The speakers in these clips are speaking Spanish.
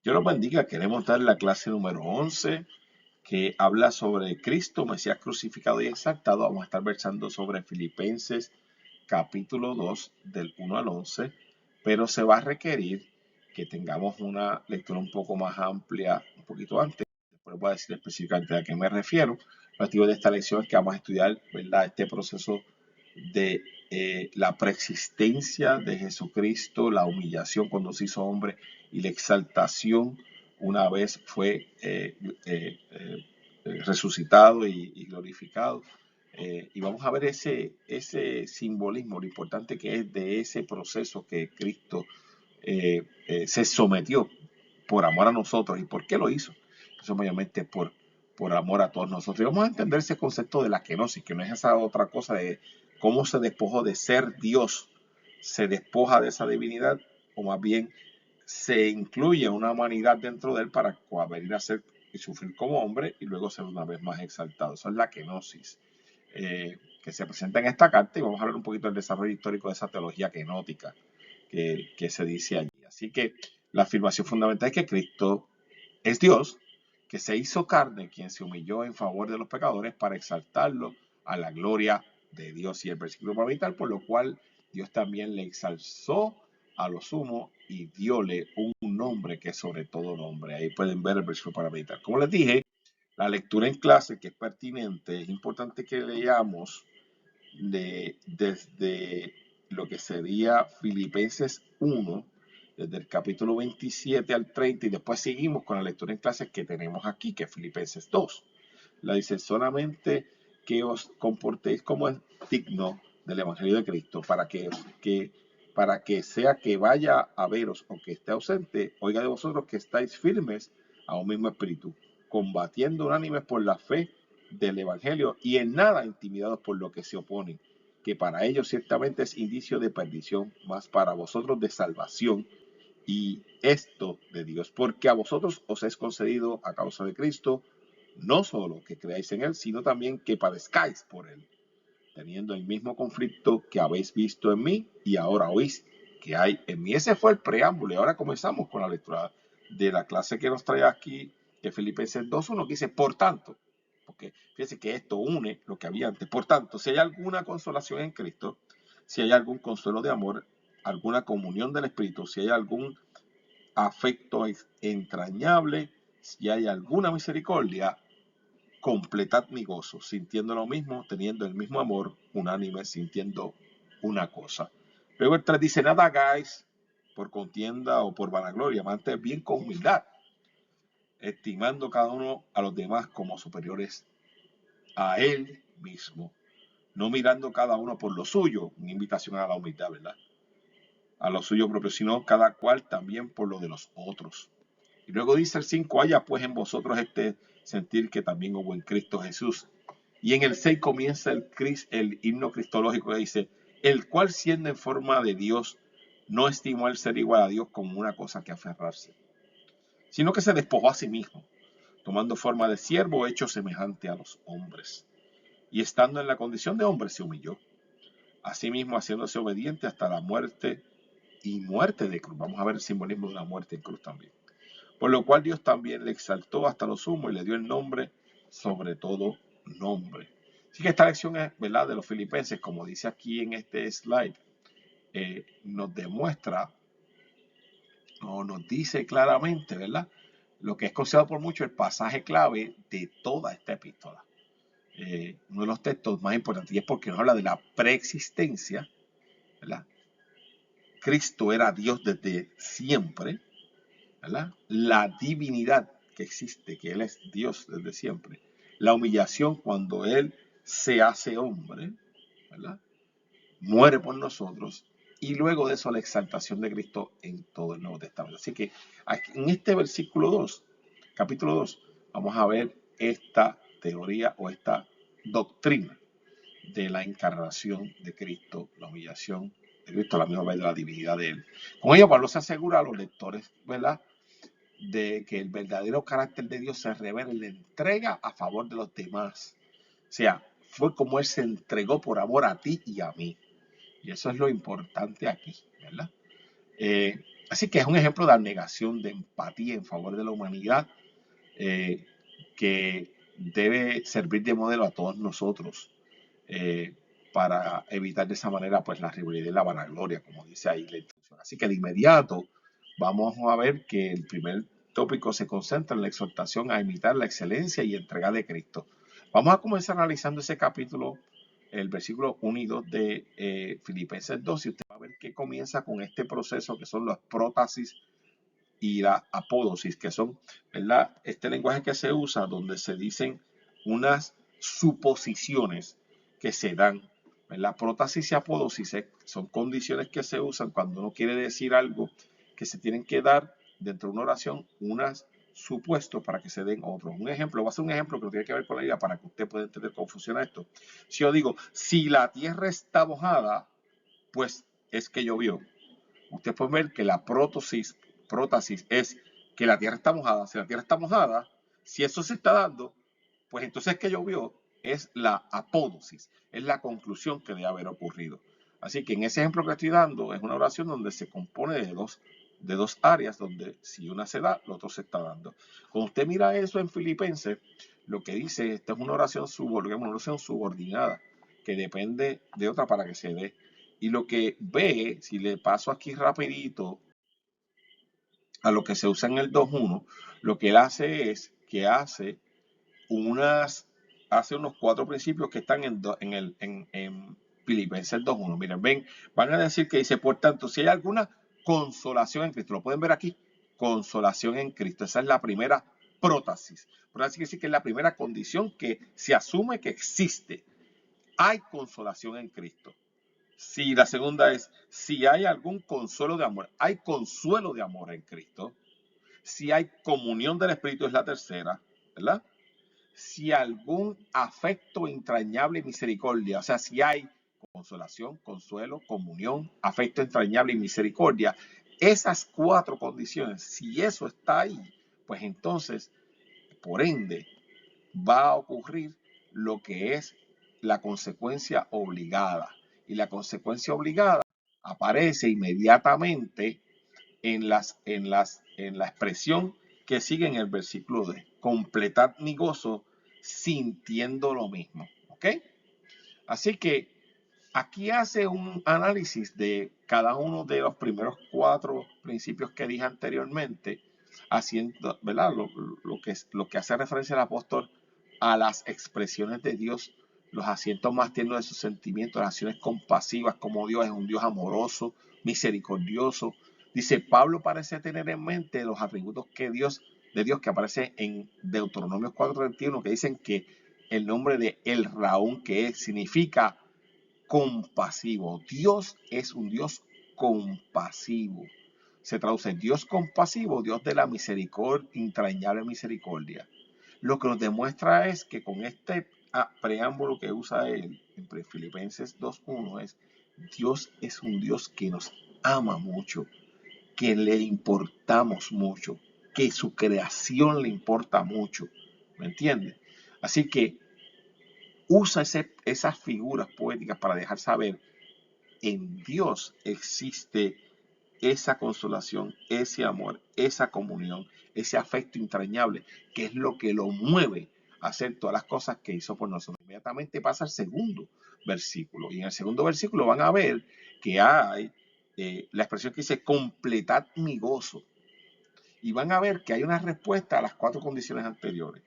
Dios los bendiga. Queremos dar la clase número 11 que habla sobre Cristo, Mesías crucificado y exaltado. Vamos a estar versando sobre Filipenses capítulo 2 del 1 al 11, pero se va a requerir que tengamos una lectura un poco más amplia un poquito antes. Después voy a decir específicamente a qué me refiero. El objetivo de esta lección es que vamos a estudiar, ¿verdad?, este proceso de la preexistencia de Jesucristo, la humillación cuando se hizo hombre y la exaltación una vez fue resucitado y glorificado. Y vamos a ver ese simbolismo, lo importante que es de ese proceso que Cristo se sometió por amor a nosotros. ¿Y por qué lo hizo? Eso mayormente por amor a todos nosotros. Y vamos a entender ese concepto de la kenosis, que no es esa otra cosa de cómo se despojó de ser Dios, se despoja de esa divinidad, o más bien se incluye una humanidad dentro de él para venir a ser y sufrir como hombre y luego ser una vez más exaltado. Eso es la kenosis que se presenta en esta carta, y vamos a hablar un poquito del desarrollo histórico de esa teología kenótica que se dice allí. Así que la afirmación fundamental es que Cristo es Dios, que se hizo carne, quien se humilló en favor de los pecadores para exaltarlo a la gloria de Dios. Y el versículo para por lo cual Dios también le exalzó a lo sumo y diole un nombre que es sobre todo nombre. Ahí pueden ver el versículo para meditar. Como les dije, la lectura en clase, que es pertinente, es importante que leamos desde lo que sería Filipenses 1, desde el capítulo 27 al 30, y después seguimos con la lectura en clases que tenemos aquí, que es Filipenses 2. La dice: solamente que os comportéis como es digno del Evangelio de Cristo, para que sea que vaya a veros o que esté ausente, oiga de vosotros que estáis firmes a un mismo espíritu, combatiendo unánimes por la fe del Evangelio y en nada intimidados por lo que se oponen, que para ellos ciertamente es indicio de perdición, mas para vosotros de salvación, y esto de Dios, porque a vosotros os es concedido a causa de Cristo, no solo que creáis en él, sino también que padezcáis por él, teniendo el mismo conflicto que habéis visto en mí y ahora oís que hay en mí. Ese fue el preámbulo, y ahora comenzamos con la lectura de la clase que nos trae aquí, de Filipenses 2:1, que dice: por tanto, porque fíjense que esto une lo que había antes. Por tanto, si hay alguna consolación en Cristo, si hay algún consuelo de amor, alguna comunión del Espíritu, si hay algún afecto entrañable, si hay alguna misericordia, completad mi gozo, sintiendo lo mismo, teniendo el mismo amor, unánime, sintiendo una cosa. Luego el 3 dice: nada hagáis por contienda o por vanagloria, antes bien con humildad, estimando cada uno a los demás como superiores a él mismo, no mirando cada uno por lo suyo, una invitación a la humildad, ¿verdad?, a lo suyo propio, sino cada cual también por lo de los otros. Y luego dice el 5: haya pues en vosotros este sentir que también hubo en Cristo Jesús. Y en el 6 comienza el himno cristológico que dice: el cual siendo en forma de Dios, no estimó el ser igual a Dios como una cosa que aferrarse, sino que se despojó a sí mismo, tomando forma de siervo, hecho semejante a los hombres. Y estando en la condición de hombre, se humilló, asimismo haciéndose obediente hasta la muerte, y muerte de cruz. Vamos a ver el simbolismo de la muerte en cruz también. Por lo cual Dios también le exaltó hasta lo sumo y le dio el nombre sobre todo nombre. Así que esta lección es, ¿verdad?, de los filipenses, como dice aquí en este slide, nos demuestra o nos dice claramente, ¿verdad?, lo que es considerado por muchos el pasaje clave de toda esta epístola. Uno de los textos más importantes, y es porque nos habla de la preexistencia, ¿verdad? Cristo era Dios desde siempre, ¿verdad? La divinidad que existe, que Él es Dios desde siempre. La humillación cuando Él se hace hombre, ¿verdad?, muere por nosotros, y luego de eso la exaltación de Cristo en todo el Nuevo Testamento. Así que en este versículo 2, capítulo 2, vamos a ver esta teoría o esta doctrina de la encarnación de Cristo, la humillación de Cristo, a la misma vez de la divinidad de Él. Con ello, Pablo se asegura a los lectores, ¿verdad?, de que el verdadero carácter de Dios se revela en la entrega a favor de los demás. O sea, fue como Él se entregó por amor a ti y a mí. Y eso es lo importante aquí, ¿verdad? Así que es un ejemplo de abnegación, de empatía en favor de la humanidad, que debe servir de modelo a todos nosotros, para evitar de esa manera pues la rivalidad y la vanagloria, como dice ahí la instrucción. Así que de inmediato vamos a ver que el primer tópico se concentra en la exhortación a imitar la excelencia y entrega de Cristo. Vamos a comenzar analizando ese capítulo, el versículo 1 y 2 de Filipenses 2, y usted va a ver que comienza con este proceso que son las prótasis y la apódosis, que son, ¿verdad?, este lenguaje que se usa donde se dicen unas suposiciones que se dan. La prótasis y apódosis son condiciones que se usan cuando uno quiere decir algo, que se tienen que dar dentro de una oración unas supuestos para que se den otros. Un ejemplo, va a ser un ejemplo que no tiene que ver con la idea para que usted pueda entender cómo funciona esto. Si yo digo, si la tierra está mojada, pues es que llovió. Usted puede ver que la prótasis es que la tierra está mojada. Si la tierra está mojada, si eso se está dando, pues entonces que llovió es la apódosis, es la conclusión que debe haber ocurrido. Así que en ese ejemplo que estoy dando es una oración donde se compone de dos áreas, donde si una se da, lo otro se está dando. Cuando usted mira eso en Filipenses, lo que dice, esta es una oración subordinada, que depende de otra para que se dé. Y lo que ve, si le paso aquí rapidito a lo que se usa en el 2.1, lo que él hace es que hace unos 4 principios que están en Filipenses 2.1. Miren, ven, van a decir que dice, por tanto, si hay alguna consolación en Cristo, lo pueden ver aquí, consolación en Cristo. Esa es la primera prótasis. Prótasis quiere decir que es la primera condición que se asume que existe. Hay consolación en Cristo. Si la segunda es, si hay algún consuelo de amor, hay consuelo de amor en Cristo. Si hay comunión del Espíritu es la tercera, ¿verdad? Si algún afecto entrañable y misericordia, o sea, si hay consolación, consuelo, comunión, afecto entrañable y misericordia, esas 4 condiciones, si eso está ahí, pues entonces, por ende, va a ocurrir lo que es la consecuencia obligada. Y la consecuencia obligada aparece inmediatamente en la expresión que sigue en el versículo de completad mi gozo sintiendo lo mismo. ¿Ok? Así que aquí hace un análisis de cada uno de los primeros 4 principios que dije anteriormente, haciendo, ¿verdad?, lo que hace referencia al apóstol a las expresiones de Dios, los asientos más tiernos de sus sentimientos, las acciones compasivas, como Dios es un Dios amoroso, misericordioso. Dice, Pablo parece tener en mente los atributos de Dios que aparece en Deuteronomio 4:31, que dicen que el nombre de El Raún, que significa compasivo. Dios es un Dios compasivo. Se traduce Dios compasivo, Dios de la misericordia, entrañable misericordia. Lo que nos demuestra es que con este preámbulo que usa él en Filipenses 2.1 es, Dios es un Dios que nos ama mucho, que le importamos mucho, que su creación le importa mucho. ¿Me entiendes? Así que usa esas figuras poéticas para dejar saber, en Dios existe esa consolación, ese amor, esa comunión, ese afecto entrañable, que es lo que lo mueve a hacer todas las cosas que hizo por nosotros. Inmediatamente pasa al segundo versículo. Y en el segundo versículo van a ver que hay la expresión que dice, completad mi gozo. Y van a ver que hay una respuesta a las 4 condiciones anteriores.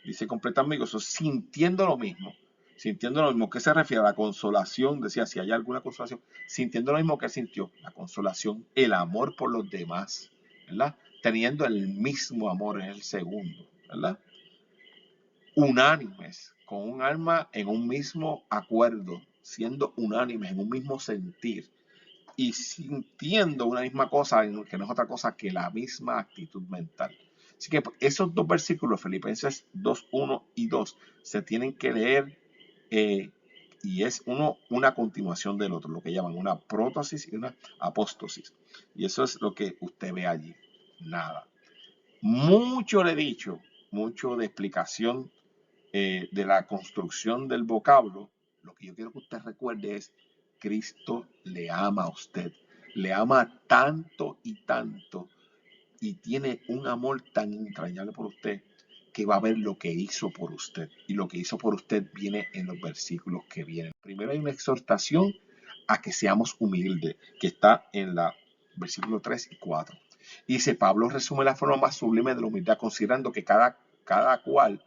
Dice, completad mi gozo, sintiendo lo mismo. Sintiendo lo mismo. ¿Qué se refiere a la consolación? Decía, si hay alguna consolación. Sintiendo lo mismo que sintió. La consolación, el amor por los demás, ¿verdad? Teniendo el mismo amor, en el segundo, ¿verdad? Unánimes, con un alma en un mismo acuerdo, siendo unánimes, en un mismo sentir. Y sintiendo una misma cosa, que no es otra cosa que la misma actitud mental. Así que esos 2 versículos, Filipenses 2.1 y 2, se tienen que leer, y es una continuación del otro, lo que llaman una prótosis y una apóstosis. Y eso es lo que usted ve allí. Nada. Mucho le he dicho, mucho de explicación de la construcción del vocablo. Lo que yo quiero que usted recuerde es, Cristo le ama a usted. le ama tanto y tiene un amor tan entrañable por usted que va a ver lo que hizo por usted. Y lo que hizo por usted viene en los versículos que vienen. Primero hay una exhortación a que seamos humildes, que está en la versículos 3 y 4. Y dice, Pablo resume la forma más sublime de la humildad, considerando que cada cual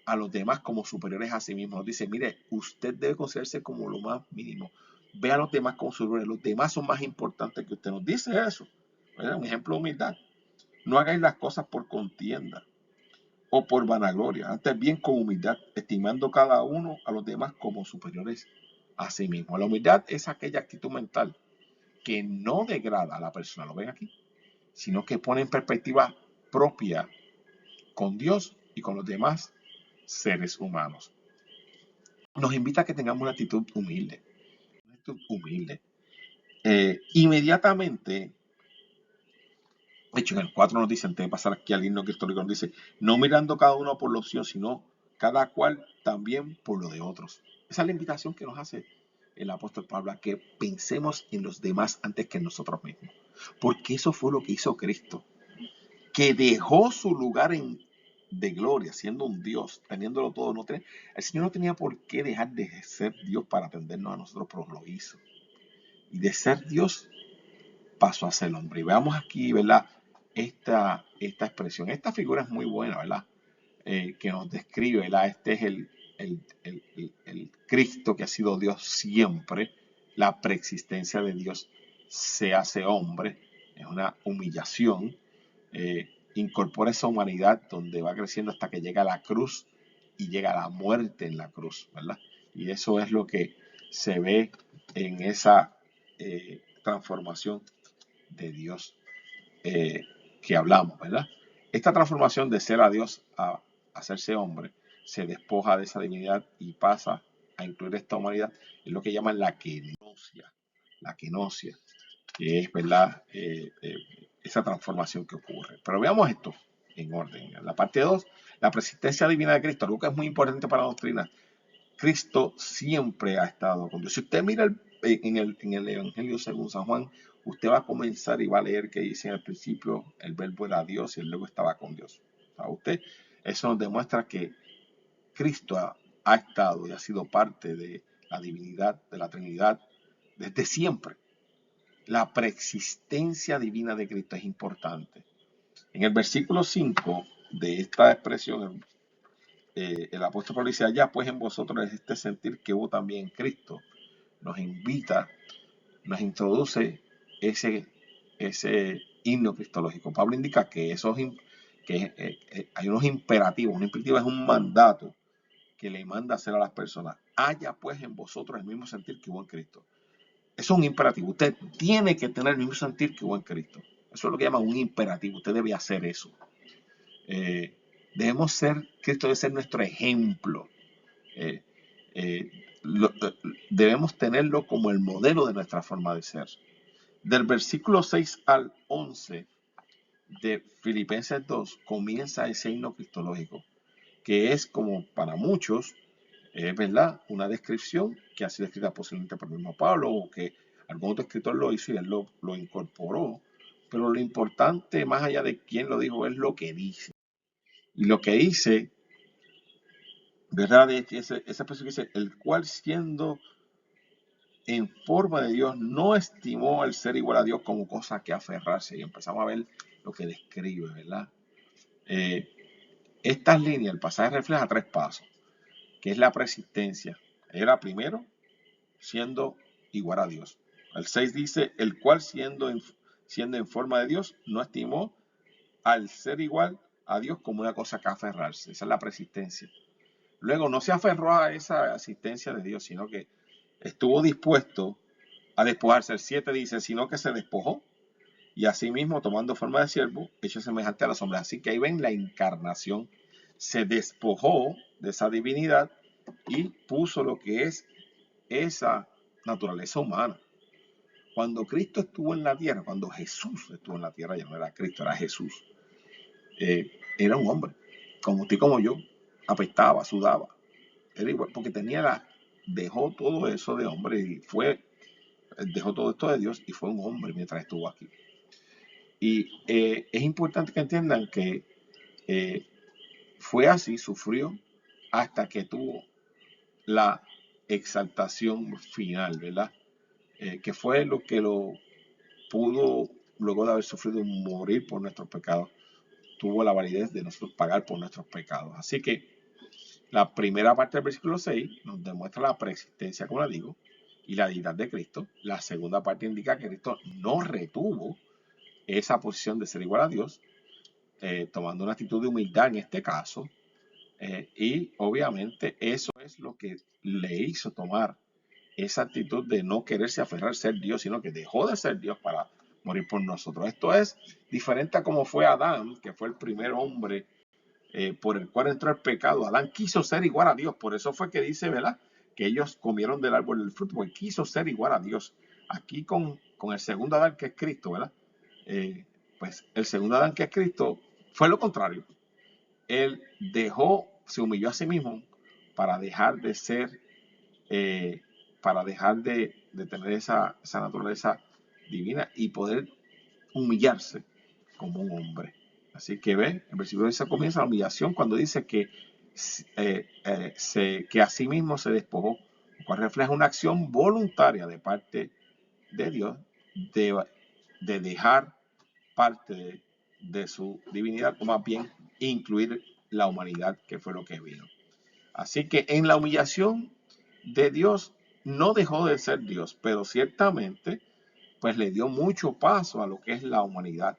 a los demás como superiores a sí mismos. Dice, mire, usted debe considerarse como lo más mínimo. Ve a los demás como superiores. Los demás son más importantes que usted. Nos dice eso. ¿Verdad? Un ejemplo de humildad. No hagáis las cosas por contienda o por vanagloria, antes bien con humildad, estimando cada uno a los demás como superiores a sí mismo. La humildad es aquella actitud mental que no degrada a la persona, lo ven aquí, sino que pone en perspectiva propia con Dios y con los demás seres humanos. Nos invita a que tengamos una actitud humilde. Una actitud humilde. Inmediatamente, de hecho, en el 4 nos dice, antes de pasar aquí al himno cristólico, nos dice, no mirando cada uno por los suyos, sino cada cual también por lo de otros. Esa es la invitación que nos hace el apóstol Pablo, a que pensemos en los demás antes que en nosotros mismos. Porque eso fue lo que hizo Cristo, que dejó su lugar de gloria, siendo un Dios, teniéndolo todo. El Señor no tenía por qué dejar de ser Dios para atendernos a nosotros, pero lo hizo. Y de ser Dios pasó a ser hombre. Y veamos aquí, ¿verdad? Esta expresión. Esta figura es muy buena, ¿verdad? Que nos describe, ¿verdad? Este es el Cristo que ha sido Dios siempre. La preexistencia de Dios se hace hombre. Es una humillación. Incorpora esa humanidad donde va creciendo hasta que llega a la cruz y llega a la muerte en la cruz, ¿verdad? Y eso es lo que se ve en esa transformación de Dios que hablamos, ¿verdad? Esta transformación de ser a Dios a hacerse hombre se despoja de esa divinidad y pasa a incluir esta humanidad en lo que llaman la kenosia, que es, ¿verdad? Esa transformación que ocurre. Pero veamos esto en orden. En la parte 2, la presencia divina de Cristo, algo que es muy importante para la doctrina. Cristo siempre ha estado con Dios. Si usted mira en el Evangelio según San Juan, usted va a comenzar y va a leer que dice en el principio el verbo era Dios y luego estaba con Dios. Eso nos demuestra que Cristo ha estado y ha sido parte de la divinidad, de la Trinidad, desde siempre. La preexistencia divina de Cristo es importante. En el versículo 5 de esta expresión, el apóstol Pablo dice, allá pues en vosotros este sentir que hubo también en Cristo. Nos invita, nos introduce ese himno cristológico. Pablo indica que hay unos imperativos. Un imperativo es un mandato que le manda a hacer a las personas. Haya pues en vosotros el mismo sentir que hubo en Cristo. Eso es un imperativo. Usted tiene que tener el mismo sentir que hubo en Cristo. Eso es lo que llama un imperativo. Usted debe hacer eso. Cristo debe ser nuestro ejemplo. Debemos tenerlo como el modelo de nuestra forma de ser. Del versículo 6 al 11 de Filipenses 2 comienza ese himno cristológico, que es como para muchos, ¿verdad? Una descripción que ha sido escrita posiblemente por el mismo Pablo o que algún otro escritor lo hizo y él lo incorporó. Pero lo importante, más allá de quién lo dijo, es lo que dice. Y lo que dice, ¿verdad? Esa expresión que dice, el cual siendo en forma de Dios no estimó el ser igual a Dios como cosa que aferrarse. Y empezamos a ver lo que describe, ¿verdad? Estas líneas, el pasaje refleja 3 pasos, que es la persistencia. Era primero siendo igual a Dios. El 6 dice, el cual siendo en forma de Dios no estimó al ser igual a Dios como una cosa que aferrarse. Esa es la persistencia. Luego no se aferró a esa asistencia de Dios, sino que estuvo dispuesto a despojarse. El 7 dice, sino que se despojó y asimismo tomando forma de siervo, hecho semejante a los hombres. Así que ahí ven la encarnación. Se despojó de esa divinidad y puso lo que es esa naturaleza humana. Cuando Cristo estuvo en la tierra, cuando Jesús estuvo en la tierra, ya no era Cristo, era Jesús. Era un hombre, como usted y como yo, apestaba, sudaba. Era igual, porque dejó todo eso de hombre y fue dejó todo esto de Dios y fue un hombre mientras estuvo aquí. Y es importante que entiendan que eh, fue así, sufrió hasta que tuvo la exaltación final, ¿verdad? Que fue lo que lo pudo, luego de haber sufrido morir por nuestros pecados, tuvo la validez de nosotros pagar por nuestros pecados. Así que la primera parte del versículo 6 nos demuestra la preexistencia, como le digo, y la deidad de Cristo. La segunda parte indica que Cristo no retuvo esa posición de ser igual a Dios, tomando una actitud de humildad en este caso, y obviamente eso es lo que le hizo tomar esa actitud de no quererse aferrar a ser Dios, sino que dejó de ser Dios para morir por nosotros. Esto es diferente a como fue Adán, que fue el primer hombre por el cual entró el pecado. Adán quiso ser igual a Dios, por eso fue que dice, ¿verdad?, que ellos comieron del árbol del fruto, porque quiso ser igual a Dios. Aquí con el segundo Adán, que es Cristo, ¿verdad? Pues el segundo Adán, que es Cristo, fue lo contrario. Él se humilló a sí mismo para dejar de ser, para dejar de tener esa naturaleza divina y poder humillarse como un hombre. Así que ve, el versículo 10 comienza la humillación cuando dice que a sí mismo se despojó, lo cual refleja una acción voluntaria de parte de Dios de dejar parte de su divinidad, o más bien incluir la humanidad, que fue lo que vino. Así que en la humillación de Dios no dejó de ser Dios, pero ciertamente pues le dio mucho paso a lo que es la humanidad,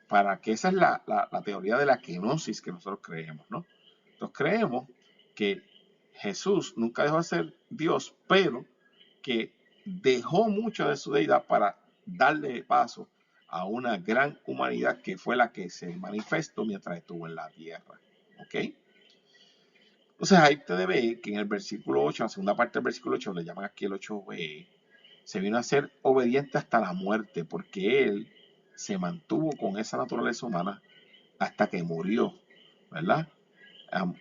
para que esa es la teoría de la kenosis que nosotros creemos, ¿no? Entonces creemos que Jesús nunca dejó de ser Dios, pero que dejó mucho de su deidad para darle paso a una gran humanidad que fue la que se manifestó mientras estuvo en la tierra. ¿Ok? Entonces ahí usted ve que en el versículo 8, la segunda parte del versículo 8, le llaman aquí el 8b, se vino a ser obediente hasta la muerte, porque él se mantuvo con esa naturaleza humana hasta que murió, ¿verdad?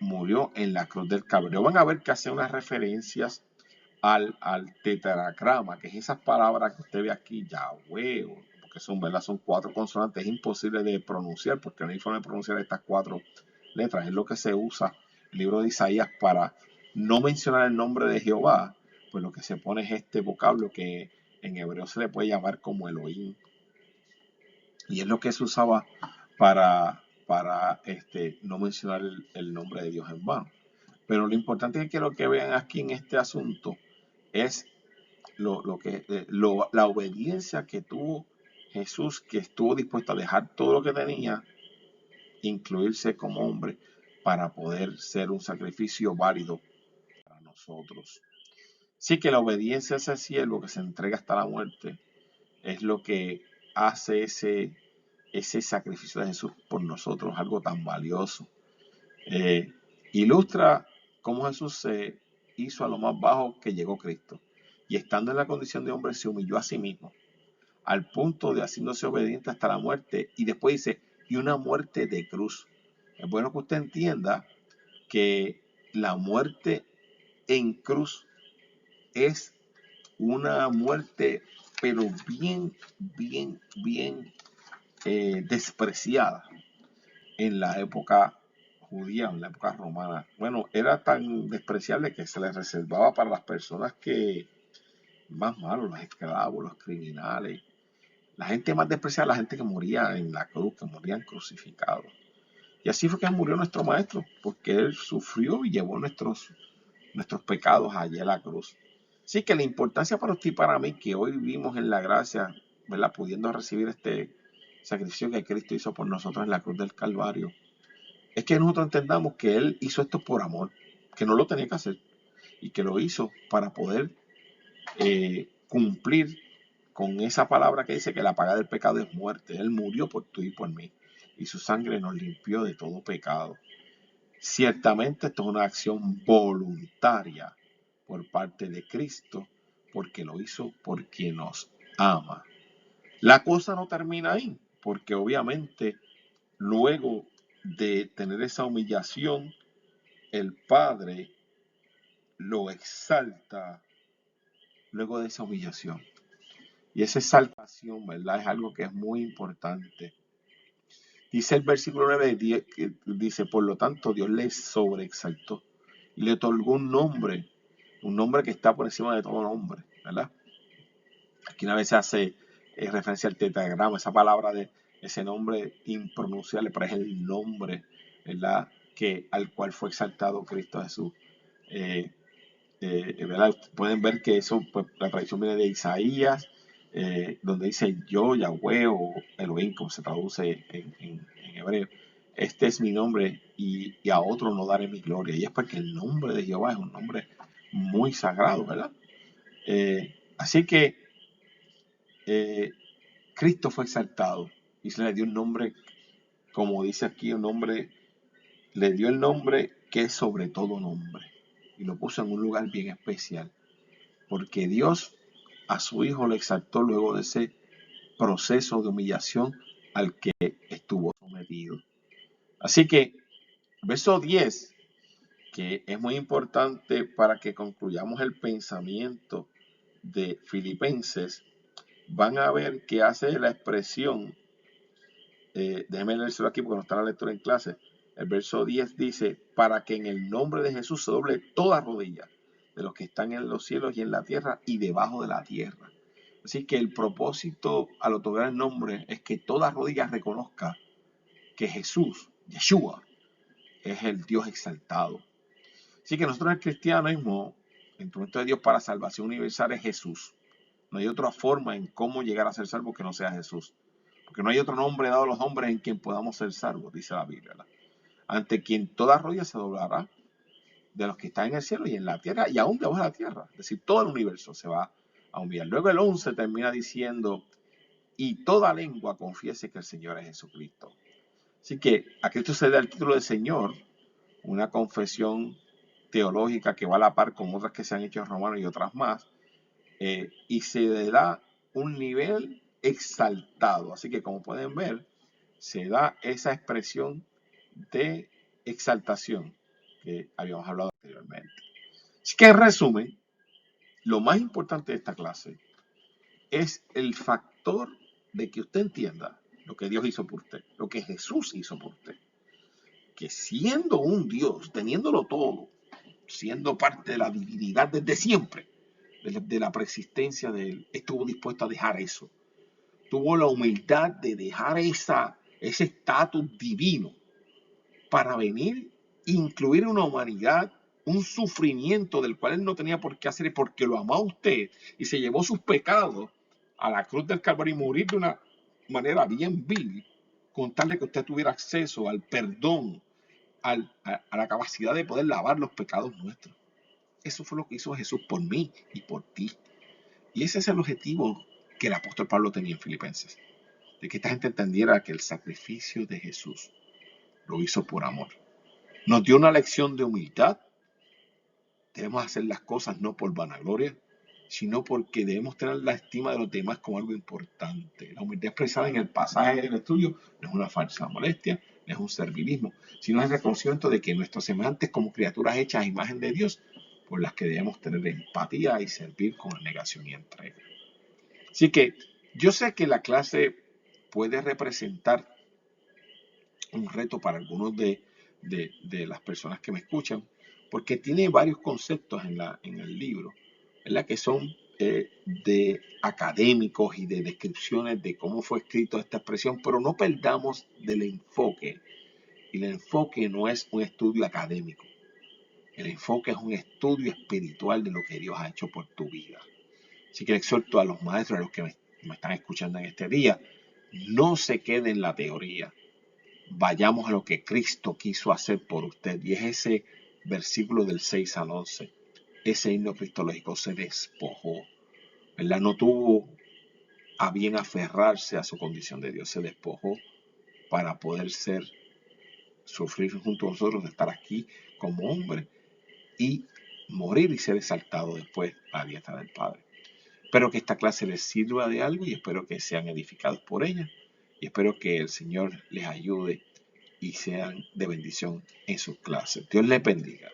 Murió en la cruz del Calvario. Van a ver que hace unas referencias al tetragrama, que es esas palabras que usted ve aquí, Yahweh, porque son, ¿verdad?, son 4 consonantes, es imposible de pronunciar, porque no hay forma de pronunciar estas 4 letras, es lo que se usa el libro de Isaías para no mencionar el nombre de Jehová, pues lo que se pone es este vocablo que en hebreo se le puede llamar como Elohim, y es lo que se usaba para no mencionar el nombre de Dios en vano. Pero lo importante que quiero que vean aquí en este asunto es la obediencia que tuvo Jesús, que estuvo dispuesto a dejar todo lo que tenía, incluirse como hombre, para poder ser un sacrificio válido para nosotros. Sí, que la obediencia a ese siervo que se entrega hasta la muerte es lo que hace ese sacrificio de Jesús por nosotros, algo tan valioso. Ilustra cómo Jesús se hizo a lo más bajo que llegó Cristo, y estando en la condición de hombre se humilló a sí mismo, al punto de haciéndose obediente hasta la muerte, y después dice, y una muerte de cruz. Es bueno que usted entienda que la muerte en cruz es una muerte, pero bien despreciada en la época judía, en la época romana. Bueno, era tan despreciable que se les reservaba para las personas que más malos, los esclavos, los criminales. La gente más despreciada, la gente que moría en la cruz, que morían crucificados. Y así fue que murió nuestro maestro, porque él sufrió y llevó nuestros pecados allá a la cruz. Así que la importancia para usted y para mí, que hoy vivimos en la gracia, ¿verdad?, pudiendo recibir este sacrificio que Cristo hizo por nosotros en la cruz del Calvario, es que nosotros entendamos que Él hizo esto por amor, que no lo tenía que hacer, y que lo hizo para poder cumplir con esa palabra que dice que la paga del pecado es muerte. Él murió por tú y por mí, y su sangre nos limpió de todo pecado. Ciertamente esto es una acción voluntaria por parte de Cristo, porque lo hizo por quien nos ama. La cosa no termina ahí, porque obviamente luego de tener esa humillación, el Padre lo exalta luego de esa humillación. Y esa exaltación, ¿verdad? Es algo que es muy importante. Dice el versículo 9, que dice, por lo tanto, Dios le sobreexaltó y le otorgó un nombre que está por encima de todo nombre, ¿verdad? Aquí una vez se hace referencia al tetragrama, esa palabra de ese nombre impronunciable, pero es el nombre, ¿verdad? Al cual fue exaltado Cristo Jesús. ¿Verdad? Pueden ver que eso, pues, la tradición viene de Isaías, donde dice yo, Yahweh o Elohim, como se traduce en hebreo. Este es mi nombre y a otro no daré mi gloria. Y es porque el nombre de Jehová es un nombre muy sagrado, ¿verdad? Así que Cristo fue exaltado y se le dio un nombre, como dice aquí, le dio el nombre que es sobre todo nombre. Y lo puso en un lugar bien especial. Porque Dios a su Hijo lo exaltó luego de ese proceso de humillación al que estuvo sometido. Así que, verso 10, que es muy importante para que concluyamos el pensamiento de Filipenses, van a ver que hace la expresión, déjenme leérselo aquí porque no está la lectura en clase. El verso 10 dice, para que en el nombre de Jesús se doble toda rodilla de los que están en los cielos y en la tierra y debajo de la tierra. Así que el propósito al otorgar el nombre es que toda rodilla reconozca que Jesús, Yeshua, es el Dios exaltado. Así que nosotros en el cristianismo, el instrumento de Dios para salvación universal es Jesús. No hay otra forma en cómo llegar a ser salvo que no sea Jesús. Porque no hay otro nombre dado a los hombres en quien podamos ser salvos, dice la Biblia, ¿verdad? Ante quien toda rodilla se doblará, de los que están en el cielo y en la tierra y aún debajo de la tierra. Es decir, todo el universo se va a humillar. Luego el 11 termina diciendo, y toda lengua confiese que el Señor es Jesucristo. Así que a Cristo se le da el título de Señor, una confesión teológica que va a la par con otras que se han hecho en Romanos y otras más, y se le da un nivel exaltado. Así que como pueden ver, se da esa expresión de exaltación que habíamos hablado anteriormente. Así que en resumen, lo más importante de esta clase es el factor de que usted entienda lo que Dios hizo por usted, lo que Jesús hizo por usted. Que siendo un Dios, teniéndolo todo, siendo parte de la divinidad desde siempre, de la preexistencia de Él, estuvo dispuesto a dejar eso. Tuvo la humildad de dejar ese estatus divino para venir e incluir una humanidad, un sufrimiento del cual Él no tenía por qué hacer, porque lo amó a usted y se llevó sus pecados a la cruz del Calvario y morir de una manera bien vil, con tal de que usted tuviera acceso al perdón, a la capacidad de poder lavar los pecados nuestros. Eso fue lo que hizo Jesús por mí y por ti. Y ese es el objetivo que el apóstol Pablo tenía en Filipenses, de que esta gente entendiera que el sacrificio de Jesús lo hizo por amor. Nos dio una lección de humildad. Debemos hacer las cosas no por vanagloria, sino porque debemos tener la estima de los demás como algo importante. La humildad expresada en el pasaje del estudio no es una falsa modestia, no es un servilismo, sino es el reconocimiento de que nuestros semejantes como criaturas hechas a imagen de Dios, por las que debemos tener empatía y servir con negación y entrega. Así que yo sé que la clase puede representar un reto para algunos de las personas que me escuchan, porque tiene varios conceptos en el libro, ¿verdad? Que son de académicos y de descripciones de cómo fue escrito esta expresión, pero no perdamos del enfoque. Y el enfoque no es un estudio académico. El enfoque es un estudio espiritual de lo que Dios ha hecho por tu vida. Así que exhorto a los maestros, a los que me están escuchando en este día, no se queden en la teoría. Vayamos a lo que Cristo quiso hacer por usted. Y es ese versículo del 6 al 11. Ese himno cristológico se despojó, ¿verdad? No tuvo a bien aferrarse a su condición de Dios. Se despojó para poder sufrir junto a nosotros, de estar aquí como hombre y morir y ser exaltado después a la diestra del Padre. Espero que esta clase les sirva de algo y espero que sean edificados por ella. Y espero que el Señor les ayude y sean de bendición en sus clases. Dios les bendiga.